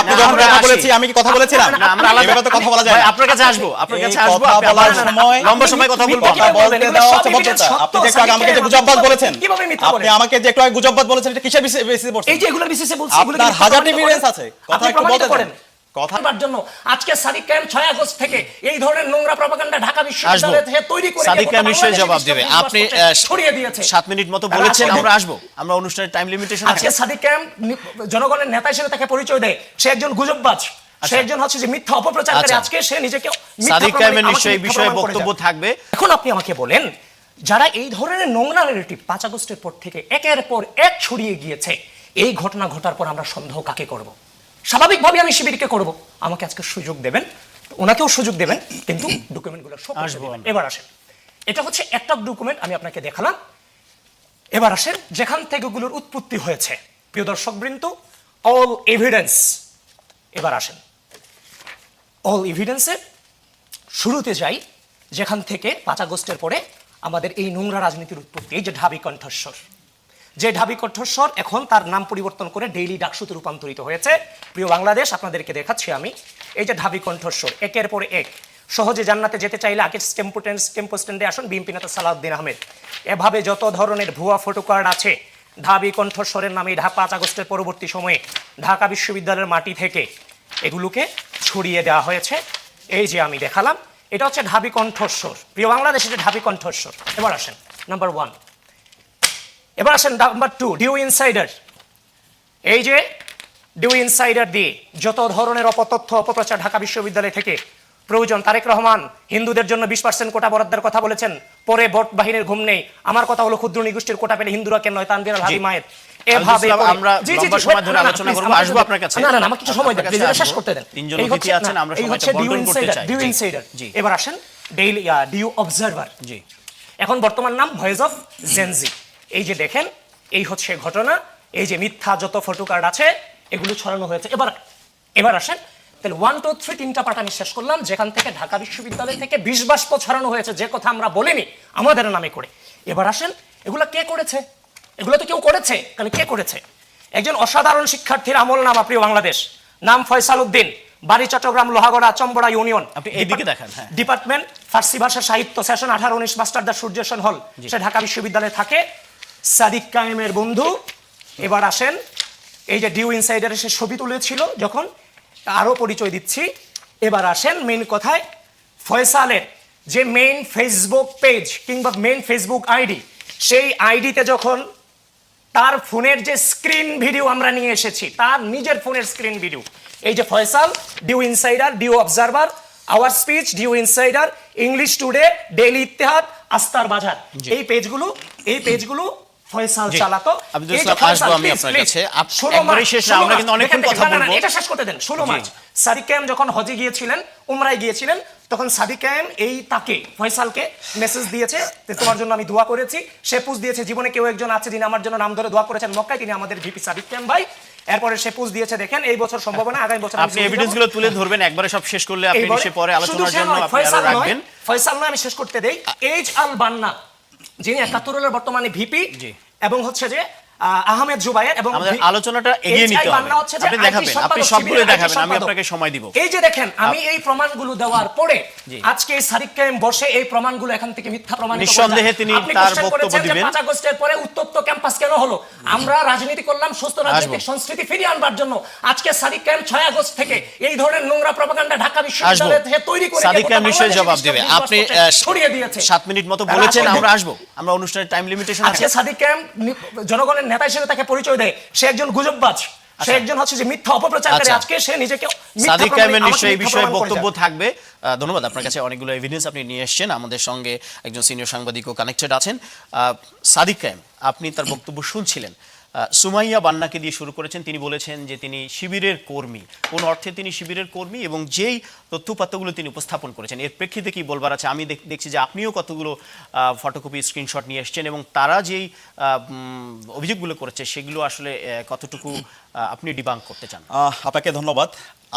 আপনি যখন কথা বলেছি আমি কি কথা বলেছিলাম না আমরা আলাদা তো কথা বলা যায় না আপনার কাছে আসবো কথা বলার সময় লম্বা সময় কথা বলবো কথা বলতে দাও হচ্ছে ভদ্রতা আপনি যে একটু আগে আমাকে যে গুজববাজ বলেছেন আপনি আমাকে যে একটু আগে গুজববাজ বলেছেন এটা কিসের বেসিসে বলছেন এই যে এগুলোর বেসিসে বলছি এগুলো আপনার হাজার এভিডেন্স আছে কথা একটু বলতে পারেন কথার জন্য আজকে সাদিক কায়েম 6 আগস্ট থেকে এই ধরনের নোংরা প্রপাগান্ডা ঢাকা বিশ্ববিদ্যালয় থেকে তৈরি করে সাদিক কায়েম নিশ্চয়ই জবাব দেবে আপনি ছড়িয়ে দিয়েছে 7 মিনিট মতো বলেছেন আমরা আসবো আমরা অনুষ্ঠানের টাইম লিমিটেশন আছে আজকে সাদিক কায়েম জনগণের নেতা হিসেবে তাকে পরিচয় দেয় সে একজন গুজববাজ সে একজন হচ্ছে যে মিথ্যা অপপ্রচারকারী আজকে সে নিজেকে সাদিক কায়েমের নিশ্চয়ই বিষয়ে বক্তব্য থাকবে এখন আপনি আমাকে বলেন যারা এই ধরনের নোংরা ন্যারেটিভ 5 আগস্টের পর থেকে একের পর এক ছড়িয়ে গিয়েছে এই ঘটনা ঘটার পর আমরা সন্দেহ কাকে করব স্বাভাবিকভাবে আমি শিবিরকে করব আমাকে আজকে সুযোগ দেবেন ওনাকেও সুযোগ দেবেন কিন্তু ডকুমেন্টগুলো সব আসবে এবার আসেন এটা হচ্ছে একটা ডকুমেন্ট আমি আপনাকে দেখালাম এবার আসেন যেখান থেকে এগুলোর উৎপত্তি হয়েছে প্রিয় দর্শকবৃন্দ অল এভিডেন্স এবার আসেন অল এভিডেন্সের শুরুতে যাই যেখান থেকে 5 আগস্টের পরে আমাদের এই নোংরা রাজনীতির উৎপত্তি এই যে ঢাবি কণ্ঠস্বর যে ঢাবি কণ্ঠস্বর এখন তার নাম পরিবর্তন করে ডেইলি ডাকসুতে রূপান্তরিত হয়েছে প্রিয় বাংলাদেশ আপনাদেরকে দেখাচ্ছি আমি এই যে ঢাবি কণ্ঠস্বর একের পর এক সহজে জান্নাতে যেতে চাইলে আগে টেম্পো স্ট্যান্ডে আসুন বিএনপি নেতা সালাউদ্দিন আহমেদ এভাবে যত ধরনের ভুয়া ফটো কার্ড আছে ঢাবি কণ্ঠস্বরের নামে 5 আগস্টের পরবর্তী সময়ে ঢাকা বিশ্ববিদ্যালয়ের মাটি থেকে এগুলোকে ছড়িয়ে দেওয়া হয়েছে এই যে আমি দেখালাম এটা হচ্ছে ঢাবি কণ্ঠস্বর প্রিয় বাংলাদেশ এটা ঢাবি কণ্ঠস্বর এবার আসেন নাম্বার 1 এবার আসেন নাম্বার 2 ডিউ ইনসাইডার এই যে ডিউ ইনসাইডার দিয়ে যত ধরনের অপতথ্য অপপ্রচার ঢাকা বিশ্ববিদ্যালয় থেকে প্রয়োজন তারেক রহমান হিন্দুদের জন্য 20% কোটা বরাদ্দের কথা বলেছেন পরে ভোট বাহিনীর ঘুম নেই আমার কথা হলো ক্ষুদ্র নিগোষ্ঠীর কোটা পেলে হিন্দুরা কেন নয় তানভীর আল হাদি মায়ের এভাবে আমরা লম্বা সময় ধরে আলোচনা করব আসবো আপনার কাছে না আমাকে কিছু সময় দেন প্লিজ শেষ করতে দেন তিনজন অতিথি আছেন আমরা সময়টা বন্টন করতে চাই ডিউ ইনসাইডার এবার আসেন ডেইলি ডিউ অবজারভার জি এখন বর্তমান নাম ভয়েস অফ জেনজি এই যে দেখেন এই হচ্ছে ঘটনা এই যে মিথ্যা যত ফটো কার্ড আছে এগুলো ছড়ানো হয়েছে এবার আসেন তাহলে 1 2 3 তিনটা পার্ট আমি শেষ করলাম যেখান থেকে ঢাকা বিশ্ববিদ্যালয় থেকে বিষ বাষ্প ছড়ানো হয়েছে যে কথা আমরা বলিনি আমাদের নামে করে এবার আসেন এগুলা কে করেছে এগুলো তো কেউ করেছে তাহলে কে করেছে একজন অসাধারণ শিক্ষার্থীর আমল নামা প্রিয় বাংলাদেশ নাম ফয়সাল উদ্দিন বাড়ি চট্টগ্রাম লোহাগড়া চম্বড়া ইউনিয়ন আপনি এইদিকে দেখেন হ্যাঁ ডিপার্টমেন্ট ফার্সি ভাষা সাহিত্য সেশন 18-19 মাস্টারদা সূর্যসেন হল সে ঢাকা বিশ্ববিদ্যালয়ে থাকে সাদিক কায়েমের বন্ধু এবার আসেন এই যে ডিউ ইনসাইডারে সে ছবি তুলেছিল যখন আরো পরিচয় দিচ্ছি এবার আসেন মেইন কথায় ফয়সালের যে মেইন ফেসবুক পেজ কিংবা মেইন ফেসবুক আইডি সেই আইডিতে যখন তার ফোনের যে স্ক্রিন ভিডিও আমরা নিয়ে এসেছি তার নিজের ফোনের স্ক্রিন ভিডিও এই যে Faisal the insider the observer our speech the insider English today daily Ittehad আস্তার বাজার এই পেজগুলো ফয়সাল চালাতো আব্দুল সালাম আসবো আমি আপনার কাছে একবারই শেষ না আমরা কিন্তু অনেকক্ষণ কথা বলবো এটা শেষ করতে দেন 16 মার্চ সাদিক কায়েম যখন হজে গিয়েছিলেন উমরায় গিয়েছিলেন তখন সাদিক কায়েম এই তাকে ফয়সালকে মেসেজ দিয়েছে যে তোমার জন্য আমি দোয়া করেছি সে পোস্ট দিয়েছে জীবনে কেউ একজন আছে যিনি আমার জন্য নাম ধরে দোয়া করেছেন মক্কায় তিনি আমাদের ভিপি সাদিক কায়েম ভাই এরপরে সে পোস্ট দিয়েছে দেখেন এই বছর সম্ভাবনা আগামী বছর আপনি এভিডেন্সগুলো তুলে ধরবেন একবারে সব শেষ করলে আপনি নিশ্চয়ই পরে আলোচনার জন্য আপনি আরো রাখবেন ফয়সাল না আমি শেষ করতে দেই এইচ আল বান্না যিনি 71 এর বর্তমানে ভিপি এবং হচ্ছে যে আহমেদ জুবায়ের এবং আমাদের আলোচনাটা এগিয়ে নিতে হবে আপনি দেখাবেন আপনি সবগুলো দেখাবেন আমি আপনাকে সময় দিব এই যে দেখেন আমি এই প্রমাণগুলো দেওয়ার পরে আজকে এই সাদিক কায়েম বসে এই প্রমাণগুলো এখান থেকে মিথ্যা প্রমাণিত নিঃসন্দেহে তিনি তার বক্তব্য দিবেন 5 আগস্টের পরে উত্তপ্ত ক্যাম্পাস কেন হলো আমরা রাজনীতি করলাম সুস্থ রাজনৈতিক সংস্কৃতি ফিরিয়ে আনবার জন্য আজকে সাদিক কায়েম 6 আগস্ট থেকে এই ধরনের নোংরা প্রপাগান্ডা ঢাকা বিশ্ববিদ্যালয় থেকে তৈরি করে সাদিক কায়েম নিশ্চয়ই জবাব দেবে আপনি ছড়িয়ে দিয়েছে 7 মিনিট মতো বলেছেন আমরা আসবো আমরা অনুষ্ঠানের টাইম লিমিটেশন আছে আজকে সাদিক কায়েম জনগণের নেতা হিসেবে তাকে পরিচয় দেয় সে একজন গুজববাজ সে একজন হচ্ছে যে মিথ্যা অপপ্রচারকারী আজকে সে নিজেকে সাদিক কায়েমের নিশ্চয়ই বিষয়ে বক্তব্য থাকবে ধন্যবাদ আপনার কাছে অনেকগুলো এভিডেন্স আপনি নিয়ে এসেছেন আমাদের সঙ্গে একজন সিনিয়র সাংবাদিকও কানেক্টেড আছেন সাদিক কায়েম আপনি তার বক্তব্য শুনছিলেন সুমাইয়া বান্নাকে দিয়ে শুরু করেছেন তিনি বলেছেন যে তিনি শিবিরের কর্মী কোন অর্থে তিনি শিবিরের কর্মী এবং যেই তথ্যপাত্রগুলো তিনি উপস্থাপন করেছেন এর প্রেক্ষিতে কি বলবার আছে আমি দেখছি যে আপনিও কতগুলো ফটোকপি স্ক্রিনশট নিয়ে এসেছেন এবং তারা যেই অভিযোগগুলো করেছে সেগুলো আসলে কতটুকু আপনি ডিবাঙ্ক করতে চান আপনাকে ধন্যবাদ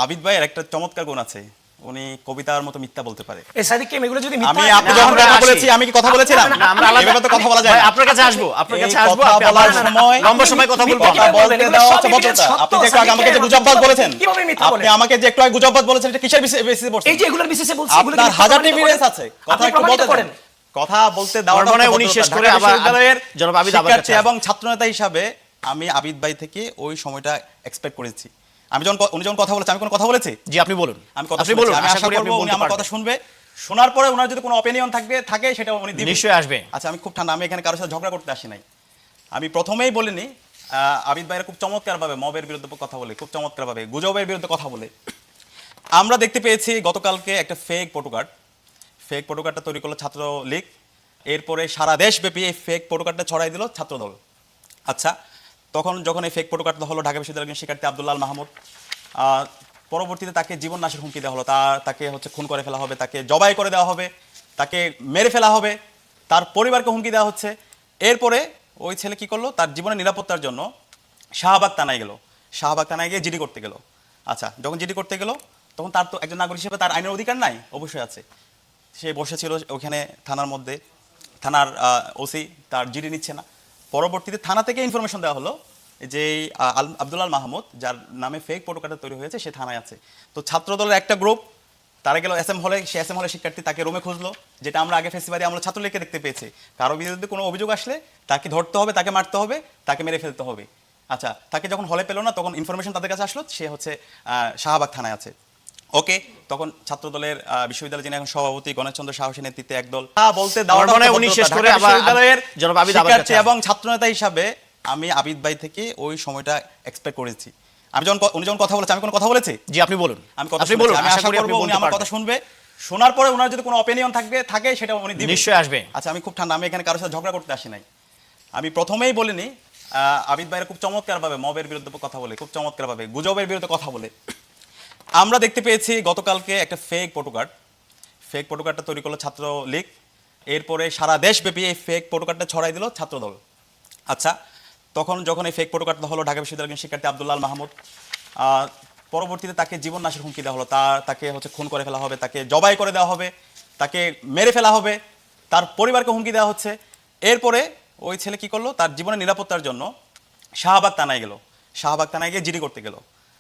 আবিদ ভাইয়ের একটা চমৎকার গুণ আছে উনি কবিতার মতো মিথ্যা বলতে পারে। এই সাদিক কাইম এগুলো যদি আমি মিথ্যা আপনি যখন কথা বলেছি আমি কি কথা বলেছিলাম? না, আমরা আলাদা এভাবে তো কথা বলা যায় ভাই, না। আপনার কাছে আসবো আপনি কথা বলার সময় লম্বা সময় কথা বলবো কথা বলতে দেওয়া হচ্ছে ভদ্রতা। আপনি যে একটু আগে আমাকে যে গুজববাজ বলেছেন, কিভাবে মিথ্যা বলেন? আপনি আমাকে যে একটু আগে গুজববাজ বলেছেন, এটা কিসের বেসিসে বলছেন? এই যে এগুলোর বিশেষে বলছি, এগুলো আপনার কি হাজার প্রমাণিত এভিডেন্স করেন? আছে, আপনি কথা একটু প্রমাণিত বলতে করেন। দেন। কথা বলতে দেওয়াটা বর্ণনায় হচ্ছে উনি শেষ ভদ্রতা। করে ঢাকা আবার বিশ্ববিদ্যালয়ের জনাব আবিদ আবার শিক্ষার্থী কাছে এবং ছাত্রনেতা হিসাবে আমি আবিদ ভাই থেকে ওই সময়টা এক্সপেক্ট করেছি। উনি যখন কথা বলেছে আমি কোনো কথা বলেছি? জি আপনি বলুন, আমি কথা আপনি শুনেছি। বলুন, আমি আশা আশা করি করব আপনি উনি বলতে আমার কথা পারবেন। শুনবে, শোনার পরে ওনার যদি কোনো অপিনিয়ন থাকে সেটা উনি দিবেন। নিশ্চয়ই আসবে। আচ্ছা, আমি খুব ঠান্ডা, আমি এখানে কারোর সাথে ঝগড়া করতে আসি নাই। আমি প্রথমেই বলিনি, আবিদ ভাইয়ের খুব চমৎকারভাবে মবের বিরুদ্ধে কথা বলে, খুব চমৎকারভাবে গুজবের বিরুদ্ধে কথা বলে। আমরা দেখতে পেয়েছি গতকালকে একটা ফেক ফটোকার্ডটা তৈরি করলো ছাত্রলীগ। এরপরে সারা দেশব্যাপী এই ফেক ফটোকার্ডটা ছড়াই দিল ছাত্রদল। আচ্ছা, যখন এই ফেক ফটোকার্ডটা হলো, ঢাকা বিশ্ববিদ্যালয়ের শিক্ষার্থী আব্দুল্লাহ মাহমুদ, পরবর্তীতে তাকে জীবন নাশের হুমকি দেওয়া হলো। তাকে খুন করে ফেলা হবে, তাকে জবাই করে দেওয়া হবে, তাকে মেরে ফেলা হবে, তার পরিবারকে হুমকি দেওয়া হচ্ছে। এরপরে ওই ছেলে কি করলো, তার জীবনের নিরাপত্তার জন্য শাহবাগ থানায় গেল, শাহবাগ থানায় গিয়ে জিডি করতে গেল। আচ্ছা, যখন জিডি করতে গেল তখন তার তো একজন নাগরিক হিসেবে তার আইনের অধিকার নাই? অবশ্যই আছে। সে বসেছিল ওখানে থানার মধ্যে, থানার ওসি তার জিডি নিচ্ছে না। পরবর্তীতে থানা থেকে ইনফরমেশন দেওয়া হলো যে আব্দুল্লাহ মাহমুদ, যার নামে ফেক ফটোকার্ডটা তৈরি হয়েছে, সে থানায় আছে। তো ছাত্রদলের একটা গ্রুপ তারা গেল এসএম হলে, সে এসএম হলে শিক্ষার্থী তাকে রুমে খুঁজলো, যেটা আমরা আগে ফেসিবাদে আমরা ছাত্রলীগকে দেখতে পেয়েছি। কারো বিরুদ্ধে কোনো অভিযোগ আসলে তাকে ধরতে হবে, তাকে মারতে হবে, তাকে মেরে ফেলতে হবে। আচ্ছা, তাকে যখন হলে পেলো না, তখন ইনফরমেশন তাদের কাছে আসলো সে শাহবাগ থানায় আছে। ওকে, তখন ছাত্রদলের বিশ্ববিদ্যালয়ের যিনি এখন সভাপতি গণেশচন্দ্র সাহসী নেতৃত্বে একদল বলতে বর্ণনায় উনি শেষ করে আবার জনাব আবিদ আবার কাছে এবং ছাত্রনেতা হিসাবে আমি আবিদ ভাই থেকে ওই সময়টা এক্সপেক্ট করেছি। উনি যখন কথা বলেছে আমি কোনো কথা বলেছি? জি আপনি বলুন, আমি কথা আপনি শুনেছি। বলুন, আমি আশা আশা করি করব আপনি উনি বলতে আমার কথা পারবেন। শুনবে, শোনার পরে ওনার যদি কোনো অপিনিয়ন থাকে সেটা উনি দিবেন। নিশ্চয়ই আসবে। আচ্ছা, আমি খুব ঠান্ডা, আমি এখানে কারোর সাথে ঝগড়া করতে আসি নাই। আমি প্রথমেই বলিনি, আবিদ ভাইয়ের খুব চমৎকারভাবে মবের বিরুদ্ধে কথা বলে, খুব চমৎকারভাবে গুজবের বিরুদ্ধে কথা বলে। আমরা দেখতে পেয়েছি গতকালকে একটা ফেক ফটোকার্ডটা তৈরি করলো ছাত্রলীগ। এরপরে সারা দেশব্যাপী এই ফেক ফটোকার্ডটা ছড়াই দিল ছাত্রদল। আচ্ছা, যখন এই ফেক ফটোকার্ডটা হলো, ঢাকা বিশ্ববিদ্যালয়ের শিক্ষার্থী আব্দুল্লাহ মাহমুদ, পরবর্তীতে তাকে জীবন নাশের হুমকি দেওয়া হলো, তাকে খুন করে ফেলা হবে, তাকে জবাই করে দেওয়া হবে, তাকে মেরে ফেলা হবে, তার পরিবারকে হুমকি দেওয়া হচ্ছে। এরপরে ওই ছেলে কি করলো, তার জীবনের নিরাপত্তার জন্য শাহবাগ থানায় গেল, শাহবাগ থানায় গিয়ে জিডি করতে গেল।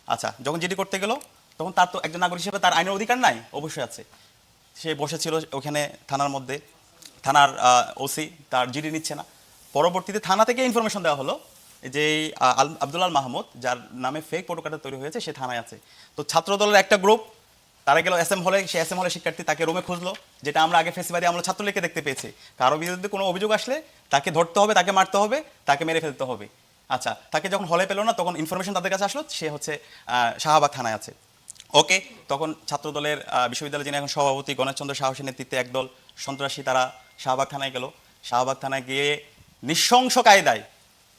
আচ্ছা, যখন জিডি করতে গেল তখন তার তো একজন নাগরিক হিসেবে তার আইনের অধিকার নাই? অবশ্যই আছে। সে বসেছিল ওখানে থানার মধ্যে, থানার ওসি তার জিডি নিচ্ছে না। পরবর্তীতে থানা থেকে ইনফরমেশন দেওয়া হলো যে আব্দুল্লাহ মাহমুদ, যার নামে ফেক ফটোকার্ডটা তৈরি হয়েছে, সে থানায় আছে। তো ছাত্রদলের একটা গ্রুপ তারা গেল এসএম হলে, সে এসএম হলে শিক্ষার্থী তাকে রুমে খুঁজলো, যেটা আমরা আগে ফেসিবাদে আমরা ছাত্রলীগকে দেখতে পেয়েছি। কারো বিরুদ্ধে কোনো অভিযোগ আসলে তাকে ধরতে হবে, তাকে মারতে হবে, তাকে মেরে ফেলতে হবে। আচ্ছা, তাকে যখন হলে পেলো না, তখন ইনফরমেশন তাদের কাছে আসলো সে শাহবাগ থানায় আছে। ওকে, তখন ছাত্রদলের বিশ্ববিদ্যালয়ের যিনি এখন সভাপতি গণেশচন্দ্র সাহসী নেতৃত্বে একদল সন্ত্রাসী তারা শাহবাগ থানায় গেল। শাহবাগ থানায় গিয়ে নৃশংস কায়দায়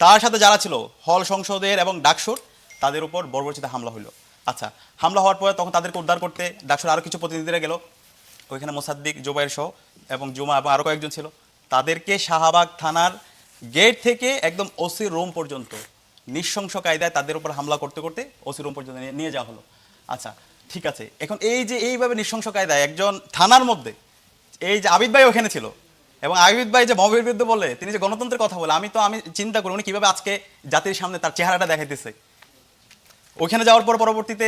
তার সাথে যারা ছিল হল সংসদের এবং ডাকসুর, তাদের উপর বর্বরচিত হামলা হলো। আচ্ছা, হামলা হওয়ার পরে তখন তাদেরকে উদ্ধার করতে ডাকসুর আরও কিছু প্রতিনিধিরা গেল, ওইখানে মোসাদ্দিক, জুবাইর সহ এবং জুমা এবং আরও কয়েকজন ছিল। তাদেরকে শাহবাগ থানার গেট থেকে একদম ওসি রুম পর্যন্ত নৃশংস কায়দায় তাদের উপর হামলা করতে করতে ওসি রুম পর্যন্ত নিয়ে যাওয়া হলো। আচ্ছা, ঠিক আছে, এখন এই যে এইভাবে নৃশংস কায়দায় একজন থানার মধ্যে, এই যে আবিদ ভাই ওখানে ছিল, এবং আবিদ ভাই যে মবের বিরুদ্ধে বলে, তিনি যে গণতন্ত্রের কথা বলে, আমি চিন্তা করি উনি কিভাবে আজকে জাতির সামনে তার চেহারাটা দেখাইতেছে। ওইখানে যাওয়ার পর পরবর্তীতে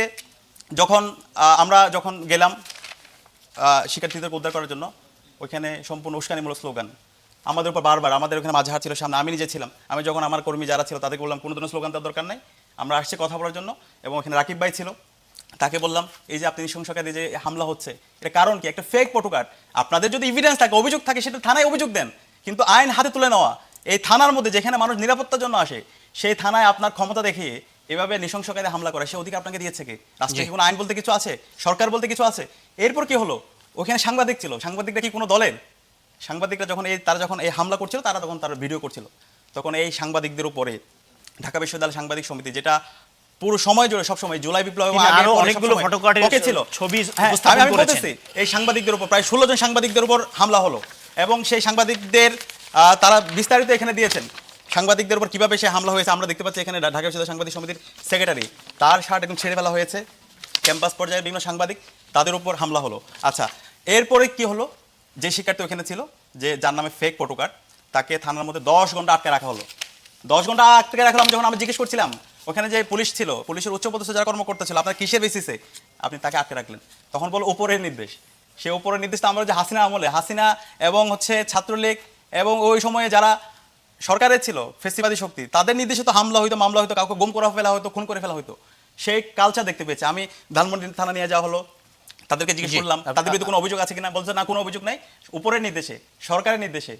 আমরা যখন গেলাম শিক্ষার্থীদেরকে উদ্ধার করার জন্য, ওইখানে সম্পূর্ণ উস্কানিমূলক স্লোগান আমাদের উপর বারবার। আমাদের ওখানে মাঝহার ছিল সামনে, আমি নিজে ছিলাম। আমি যখন আমার কর্মী যারা ছিল তাদেরকে বললাম কোনো ধরনের স্লোগান দেওয়ার দরকার নাই, আমরা আসছি কথা বলার জন্য। এবং ওখানে রাকিব ভাই ছিল, তাকে বললাম এই যে আপনি নৃশংসকারী যে হামলা হচ্ছে, এটা কারণ কি? একটা ফেক ফটোকার্ড। আপনাদের যদি এভিডেন্স থাকে, অভিযোগ থাকে, সেটা থানায় অভিযোগ দেন, কিন্তু আইন হাতে তুলে নেওয়া এই থানার মধ্যে, যেখানে মানুষ নিরাপত্তার জন্য আসে, সেই থানায় আপনার ক্ষমতা দেখিয়ে এভাবে নৃশংসকারী হামলা করে, সে অধিকার আপনাকে দিয়েছে কে? রাষ্ট্রে কি কোনো আইন বলতে কিছু আছে? সরকার বলতে কিছু আছে? এরপর কি হলো? ওখানে সাংবাদিক ছিল, সাংবাদিকরা কি কোনো দলের? সাংবাদিকরা তারা যখন এই হামলা করছিল, তারা ভিডিও করছিল, তখন এই সাংবাদিকদের উপরে ঢাকা বিশ্ববিদ্যালয় সাংবাদিক সমিতি, যেটা পুরো সময় জুড়ে সবসময় জুলাই বিপ্লব এবং আরো অনেকগুলো ফটোকার্ডের ছিল ছবি আমি বলতেছি, এই সাংবাদিকদের উপর প্রায় 16 জন সাংবাদিকদের উপর হামলা হলো। এবং সেই সাংবাদিকদের তারা বিস্তারিত এখানে দিয়েছেন, সাংবাদিকদের উপর কিভাবে সে হামলা হয়েছে। আমরা দেখতে পাচ্ছি এখানে ঢাকা বিশ্ববিদ্যালয় সাংবাদিক সমিতির সেক্রেটারি, তার শার্ট একদম ছেড়ে ফেলা হয়েছে। ক্যাম্পাস পর্যায়ে বিভিন্ন সাংবাদিক, তাদের উপর হামলা হলো। আচ্ছা, এরপরে কি হলো? যে শিক্ষার্থী ওখানে ছিল, যে যার নামে ফেক ফটো কার্ড, তাকে থানার মধ্যে 10 ঘন্টা আটকে রাখা হলো। 10 ঘন্টা আটকে রাখলাম। যখন আমি জিজ্ঞেস করছিলাম ওখানে যে পুলিশ ছিল, পুলিশের উচ্চপদস্থ যারা কর্মকর্তা ছিল, আপনার কিসের বেসিসে আপনি তাকে আটকে রাখলেন? তখন বলো উপরের নির্দেশ। সে উপরের নির্দেশ তো আমরা যে হাসিনা আমলে, হাসিনা এবং হচ্ছে ছাত্রলীগ এবং ওই সময়ে যারা সরকারের ছিল ফেসিবাদী শক্তি, তাদের নির্দেশে তো হামলা হইতো, মামলা হইতো, কাউকে গুম করে ফেলা হতো, খুন করে ফেলা হতো। সেই কালচার দেখতে পেয়েছি আমি। ধানমন্ডি থানা নিয়ে যাওয়া হলো, তাদেরকে জিজ্ঞেস করলাম তাদের বিরুদ্ধে কোনো অভিযোগ আছে কিনা, বলছে না কোনো অভিযোগ নাই। উপরের নির্দেশে, সরকারের নির্দেশে,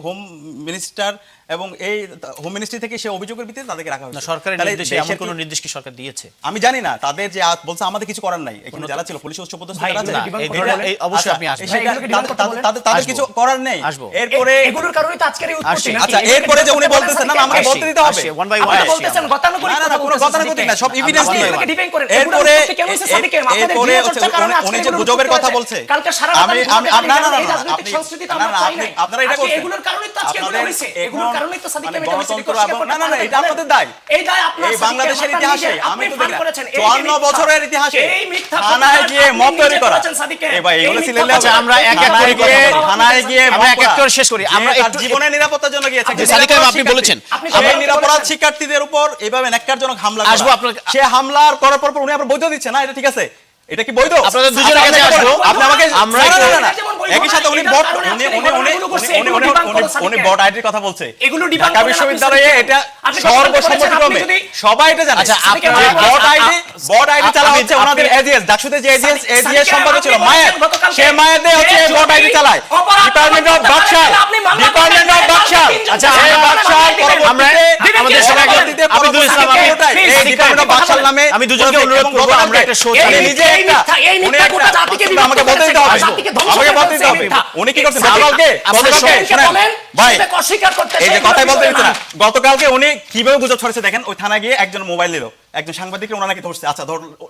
হোম মিনিস্টার এবং এই হোম মিনিস্ট্রি থেকে সেই অভিযোগের ভিত্তিতে তাদেরকে রাখা হয়েছে। সরকারের তাহলে নির্দেশে এমন দেশের কোনো কি- নির্দেশ কি সরকার দিয়েছে? আমি জানি না, তাদের যে বলছে আমাদের কিছু করার নাই। এখানে যারা ছিল পুলিশ উচ্চপদস্থ ভাই, যারা আছে, না, এই ডিমান্ড ধরনের- করলে- এই অবশ্যই আচ্ছা, আপনি আসবেন। সেটা- এগুলোকে ডিমান্ড করতে বলেন। তাদের আসবো। কিছু করার নেই। আসবো। এরপরে এগুলোর কারণেই তো আজকের এই উৎপত্তি আসছি। নাকি? আচ্ছা, এগুলোকে এরপরে যে উনি ডিমান্ড করতে বলতেছেন না, বলেন আমাকে সাদিক বলতে দিতে হবে। আসছি, one by one আপনি আসছি বলতেছেন আমরা। গতানুগতিক না, না, কথা কোনো বলতেছেন গতানুগতিক সাদিক না, সব ভাই। evidence আপনি দিয়ে এগুলোকে এবার। ডিফেন্ড করেন। এরপরে এগুলোর উৎপত্তি কেন হয়েছে সাদিক ভাই? আপনাদের এরপরে ঘৃণা চর্চার কারণে আজকে উনি যে এগুলোর গুজবের উৎপত্তি কথা হয়েছে। বলছে, কালকে সারা রাত আমি- আমি আমি- না, না, না, এই না, রাজনৈতিক আপনি- সংস্কৃতি তো না, আমরা না, পাই আপনি- নাই। আপনারা এটা আজকে করছেন। এগুলোর কারণেই তো আজকে এগুলো আপনাদের হয়েছে। এখন এগুলোর কারণেই তো সাদিক মানে ভাই এটা হয়েছে। গণতন্ত্র বিকজ এবং- করতে না, না, না, পারেন এটা আপনাদের দায়। এই দায় আপনার এই সাদিক বাংলাদেশের ভাই, ইতিহাসে আপনি আমি তো ফান দেখি করেছেন। এই যে 54 মিথ্যা- বছরের ইতিহাসে এই মিথ্যা থানায় কথা গিয়ে আপনি মত তৈরি নিজে করা। করেছেন সাদিককে। এ ভাই, এগুলো এই সিলেলে মিথ্যা আচ্ছা, কথা আমরা এক এক থানায় করে গিয়ে কথা বলবো। থানায় গিয়ে আমরা মত এক এক করা। করে শেষ করি। যে আমরা তার একটু- জীবনের নিরাপত্তার জন্য গিয়েছে। যে সাদিক ভাই, আপনি বলেছেন। আপনি সেই কথা নিরাপরাধ বলেছেন। শিক্ষার্থীদের উপর এইভাবে ন্যাক্কারজনক হামলা আসবো করা। আপনার- সে হামলার করার পর উনি আবার বৈধ দিচ্ছে না, এটা ঠিক আছে? এটা কি বৈধ? আপনাদের দুজনের আপনি কাছে আমাকে আসবো। বলেন, আপনি আমাকে আমরা না, না, একটু- না, না, যেমন বৈধ একই সাথে না, উনি এটার বট কারণে উনি আজকে উনি এই উনি ঘটনাগুলো ঘটছে, উনি- এগুলো উনি- ডিবাঙ্ক করো উনি- উনি সাদিককে। বট আইডির কথা বলছে। এগুলো ডিবাঙ্ক ঢাকা করেন আপনি বিশ্ববিদ্যালয়ে সাদিককে। এটা আপনি কথা বলতে বলেছেন, আপনি সর্বসম্মতিক্রমে যদি- সবাই এটা জানে। আচ্ছা, যে আপনার- বট আইডি চালা হচ্ছে আপনি- ওনাদের এজিএস, ডাকসুতে যে এজিএস সাদিককে সম্পাদক ছিল আপনি মায়ের, বলেছেন গতকালকে সে মায়েরদের হচ্ছে যে বট আইডি যদি চালায়। অপরাধ ডিপার্টমেন্ট অফ করতে পারেন, বাকশাল, আপনি মামলা ডিপার্টমেন্ট অফ করতে বাকশাল। পারেন, আচ্ছা, তিনজন এই মামলা বাকশাল করতে পারেন। আমরা দিবেন আমাদের কি? সবাই বলেন। আবিদুল ইসলাম, এই ডিপার্টমেন্ট অফ বাকশাল নামে আমি দুজনকে অনুরোধ করবো, আমরা একটা show উনি চালাই। নিজে এই একটা- মিথ্যা- এই উনি মিথ্যা একটা- গোটা জাতিকে আপনি বিভক্ত আমাকে বলতে দিতে হবে। করেছে, জাতিকে ধ্বংস আমাকে করে বলতে দিতে ফেলছে হবে। এই মিথ্যা। উনি কি করছেন? সাদিক গতকালকে আপনার সাদিককে শোনেন, বলেন, ভাই, সেটাকে অস্বীকার করতে এই যে সেই কথাই বলতে বিষয় দিচ্ছে না। না। গতকালকে উনি কিভাবে গুজব ছড়াচ্ছে দেখেন। ওই থানায় গিয়ে একজন মোবাইল নিল, একজন সাংবাদিককে ওনারা নাকি ধরছে। আচ্ছা,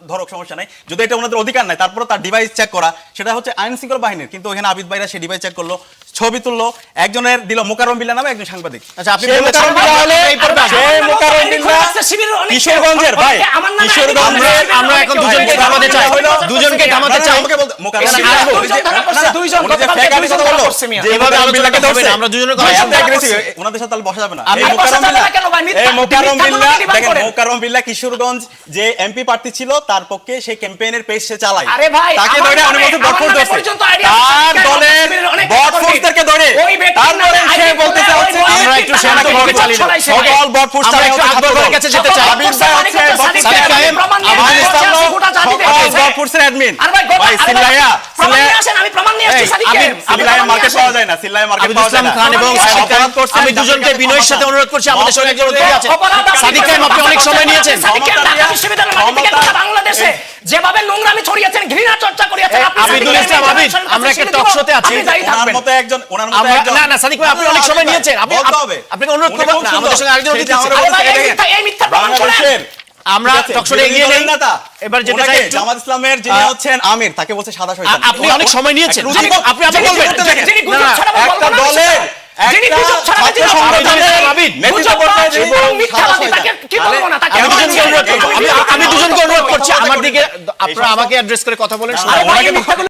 ধরক, সমস্যা নাই, যদি এটা ওনাদের অধিকার নাই, তারপরে তার ডিভাইস চেক করা সেটা হচ্ছে আইন শৃঙ্খলা বাহিনীর। কিন্তু ওখানে আবিদ ভাইরা সেই ডিভাইস চেক করলো, ছবি তুললো, একজনের দিল মোকাররম বিল্লাহ নামে একজন সাংবাদিক। আচ্ছা, আপনি সেই বলেছেন মোকাররম বিল্লাহ হলে এই পর্বে আসবেন। সেই মোকাররম বিল্লাহ কিশোরগঞ্জের ভাই, কিশোরগঞ্জের আমরা এখন দুজনকে থামাতে চাই, দুজনকে থামাতে চাই। আমাকে বলতে মোকাররম এই বিল্লাহ দুইজন উনি যে- ধরা পড়ছে, না, না, দুইজন উনি যে গতকালকে fake আইডি দুইজন কথা ধরা বললো, পড়ছে মিয়া। যে এভাবে মোকাররম আলোচনা বিল্লাহকে করতে হবে ধরছে, না, আমরা দুজনের কথা ভাই, শুনতে আপনি পাচ্ছি। aggressive, ওনাদের সাথে তাহলে বসা যাবে না। আমি এই বসা মোকাররম যাবে না বিল্লাহ- কেন ভাই? মিথ্যা- এই মোকাররম মিথ্যা বিল্লাহ, কথা দেখেন, করেন। মোকাররম বিল্লাহ কিশোরগঞ্জ যে এমপি প্রার্থী ছিল, তার পক্ষে সেই ক্যাম্পেইনের পেজ সে চালায়। আরে ভাই, তাকে আমার ধরে উনি নামে- বলছে আমার বটফোর্স নামে ধরছে। পর্যন্ত idea আছে, তার সাদিক দলের শিবিরের অনেক বটফোর্সদেরকে ধরে ওই বেটার তারপরে নামে সে idea বলতেছে করে, হচ্ছে ওই কি, আমরা একটু বটফোর্স শান্ত ভাবে চালিয়ে নেব। ছড়াইছে। সকল বটফোর্স আমরা চালায় একটু হচ্ছে আকবর ভাইয়ের কাছে যেতে চাই। আবির ভাই হচ্ছে সাদিক বটফোর্সের ভাই, admin, প্রমাণ নিয়ে আবির আসেন, ইসলাম গোটা জাতিতে সকল আছে। বটফোর্সের admin। আর ভাই, ভাই, সিল্লাইয়া, প্রমাণ নিয়ে আসেন, আমি প্রমাণ নিয়ে আসছি এই, সাদিককে। আবির- আমি সিল্লাইয়া প্রমাণ নিয়ে মার্কেট আসেন। পাওয়া যায় না, সিল্লাইয়া মার্কেট আবিদুল পাওয়া যায় ইসলাম না। খান এবং প্রমাণ সাদিক নিয়ে খান, অপরাধ করছেন, আমি জাতির দুজনকে কাছে বিনয়ের ক্ষমা সাথে চান। অনুরোধ করছি, আমাদের সঙ্গে একজন অতিথি আছে। অপরাধ আছে। সাদিক খান, আপনি অনেক সময় নিয়েছেন। সাদিককে ঢাকা বিশ্ববিদ্যালয়ের মাটি থেকে গোটা বাংলাদেশে যেভাবে নোংরামি ছড়িয়েছেন, ঘৃণা চর্চা করিয়েছেন, আপনি আবিদুল সাদিককে ইসলাম, আমি আবিদ, জনগণের আমরা কাছে একটা ছেড়ে talk দিব। show-তে আছি। আপনি দায়ী ওনার থাকবেন। মতো একজন, ওনার মতো আমরা- একজন। না, না, সাদিক ভাই, আপনি অনেক সময় নিয়েছেন। বলতে হবে। আপনাকে অনুরোধ উনি করবো, খুব সুন্দর। আমাদের সঙ্গে আরেকজন সেই অতিথি যে আছে। আমরা আরে ভাই, বলতে এই দেখেন, মিথ্যা- এই মিথ্যা প্রমাণ করেন। বাংলাদেশের আমরা ঠিক আছে, talk show-তে এগিয়ে বিরোধী নেই। নেতা, এবার যেতে ওনাকে চাই একটু- জামাত ইসলামের যিনি হচ্ছেন আমির, তাকে বলছে সাদা শয়তান। আপনি অনেক সময় নিয়েছেন। একটা রুচি- আপনি আবার যিনি বলবেন। করতে দেখেন। যিনি গুজব না, না, ছড়াবেন, একটা বলবো না দলের সেটা। যিনি একটা গুজব ছড়াবেন, যিনি ছাত্র সংগঠনের আবিদ, নেতৃত্ব গুজব করতে ছড়াবেন, যে মিথ্যাবাদী, সাদা তাকে কি শয়তান। বলবো না, তাকে আমি বলবো দুজনকে না। অনুরোধ করবো, আমি দুজনকে অনুরোধ করছি, আমার দিকে আপনারা আমাকে অ্যাড্রেস করে কথা বলেন। না, আরে ভাই, ওনাকে এই মিথ্যাগুলো